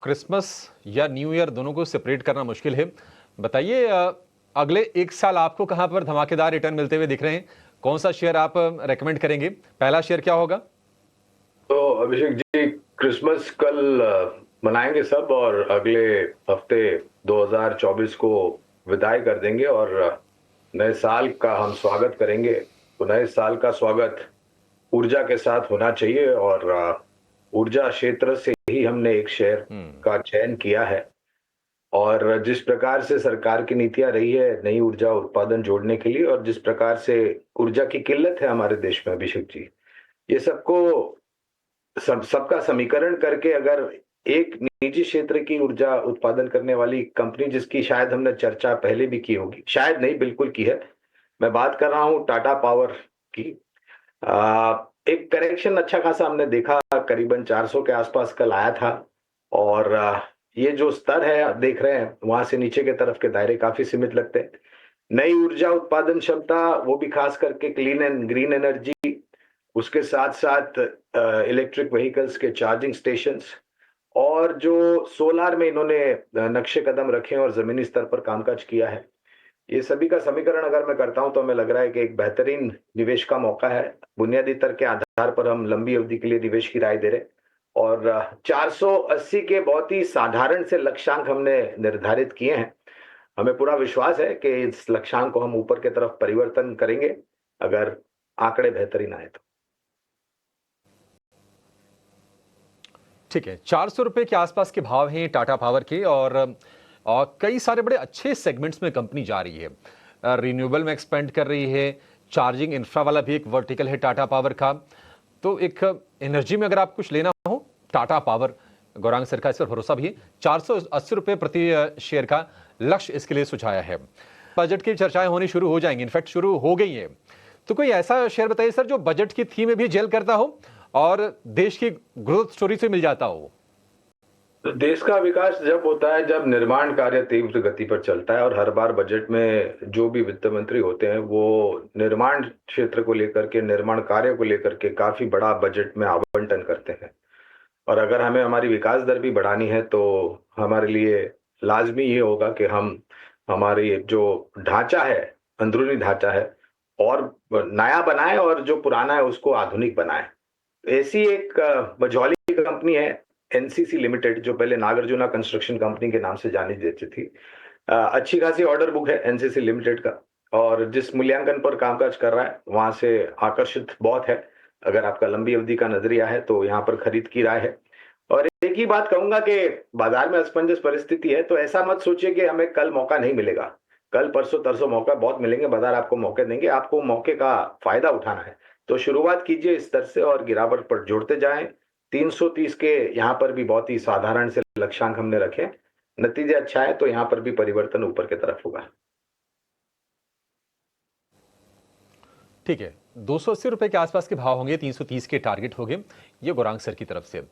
Christmas या new year दोनों को सेपरेट करना मुश्किल है। बताइए अगले 1 साल आपको कहां पर धमाकेदार रिटर्न मिलते हुए दिख रहे हैं? कौन सा शेयर आप रेकमेंड करेंगे? पहला शेयर क्या होगा? तो अभिषेक जी, क्रिसमस कल मनाएंगे सब और अगले हफ्ते 2024 को विदाई कर देंगे और नए साल का हम स्वागत करेंगे। तो नए साल का स्वागत ऊर्जा के साथ होना चाहिए और ऊर्जा क्षेत्र से ही हमने एक शेयर का चयन किया है। और जिस प्रकार से सरकार की नीतियां रही है नई ऊर्जा उत्पादन जोड़ने के लिए और जिस प्रकार से ऊर्जा की किल्लत है हमारे देश में अभिषेक जी, ये सबका समीकरण करके अगर एक निजी क्षेत्र की ऊर्जा उत्पादन करने वाली कंपनी जिसकी शायद हमने चर्चा पहले भी की होगी, शायद नहीं बिल्कुल की है, मैं बात कर रहा हूं टाटा पावर की। एक करेक्शन अच्छा खासा हमने देखा, करीबन 400 के आसपास कल आया था और ये जो स्तर है देख रहे हैं वहां से नीचे के तरफ के दायरे काफी सीमित लगते हैं। नई ऊर्जा उत्पादन क्षमता, वो भी खास करके क्लीन एंड ग्रीन एनर्जी, उसके साथ साथ इलेक्ट्रिक व्हीकल्स के चार्जिंग स्टेशंस और जो सोलार में इन्होंने नक्शे कदम रखे हैं और जमीनी स्तर पर कामकाज किया है, ये सभी का समीकरण अगर मैं करता हूं तो हमें लग रहा है कि एक बेहतरीन निवेश का मौका है। बुनियादी तर्क के आधार पर हम लंबी अवधि के लिए निवेश की राय दे रहे हैं और 480 के बहुत ही साधारण से लक्ष्यांक हमने निर्धारित किए हैं। हमें पूरा विश्वास है कि इस लक्ष्यांक को हम ऊपर की तरफ परिवर्तन करेंगे अगर आंकड़े बेहतरीन आए तो। ठीक है, 400 रुपए के आसपास के भाव हैं टाटा पावर के और कई सारे बड़े अच्छे सेगमेंट्स में कंपनी जा रही है। रिन्यूएबल में एक्सपेंड कर रही है, चार्जिंग इंफ्रा वाला भी एक वर्टिकल है टाटा पावर का। तो एक एनर्जी में अगर आप कुछ लेना हो, टाटा पावर, गौरांग सर का इस पर भरोसा भी है। 480 रुपए प्रति शेयर का लक्ष्य इसके लिए सुझाया है। बजट की चर्चाएं होनी शुरू हो जाएंगी, इनफैक्ट शुरू हो गई है। तो कोई ऐसा शेयर बताइए सर जो बजट की थीम में भी जेल करता हो और देश की ग्रोथ स्टोरी से मिल जाता हो। तो देश का विकास जब होता है जब निर्माण कार्य तीव्र गति पर चलता है और हर बार बजट में जो भी वित्त मंत्री होते हैं वो निर्माण क्षेत्र को लेकर के, निर्माण कार्य को लेकर के काफी बड़ा बजट में आवंटन करते हैं। और अगर हमें हमारी विकास दर भी बढ़ानी है तो हमारे लिए लाजमी ये होगा कि हम हमारी जो ढांचा है, अंदरूनी ढांचा है, और नया बनाए और जो पुराना है उसको आधुनिक बनाए। ऐसी एक मझौली कंपनी है एनसीसी लिमिटेड, जो पहले नागार्जुना कंस्ट्रक्शन कंपनी के नाम से जानी जाती थी। अच्छी खासी ऑर्डर बुक है एनसीसी लिमिटेड का और जिस मूल्यांकन पर कामकाज कर रहा है वहां से आकर्षित बहुत है। अगर आपका लंबी अवधि का नजरिया है तो यहाँ पर खरीद की राय है। और एक ही बात कहूंगा कि बाजार में असमंजस परिस्थिति है तो ऐसा मत सोचिए कि हमें कल मौका नहीं मिलेगा। कल परसों तरसों मौका बहुत मिलेंगे, बाजार आपको मौके देंगे, आपको मौके का फायदा उठाना है। तो शुरुआत कीजिए इस स्तर से और गिरावट पर जोड़ते जाएं। 330 के यहाँ पर भी बहुत ही साधारण से लक्ष्यांक हमने रखे। नतीजा अच्छा है तो यहाँ पर भी परिवर्तन ऊपर की तरफ होगा। ठीक है, 280 रुपए के आसपास के भाव होंगे, 330 के टारगेट होंगे, ये गौरांग सर की तरफ से।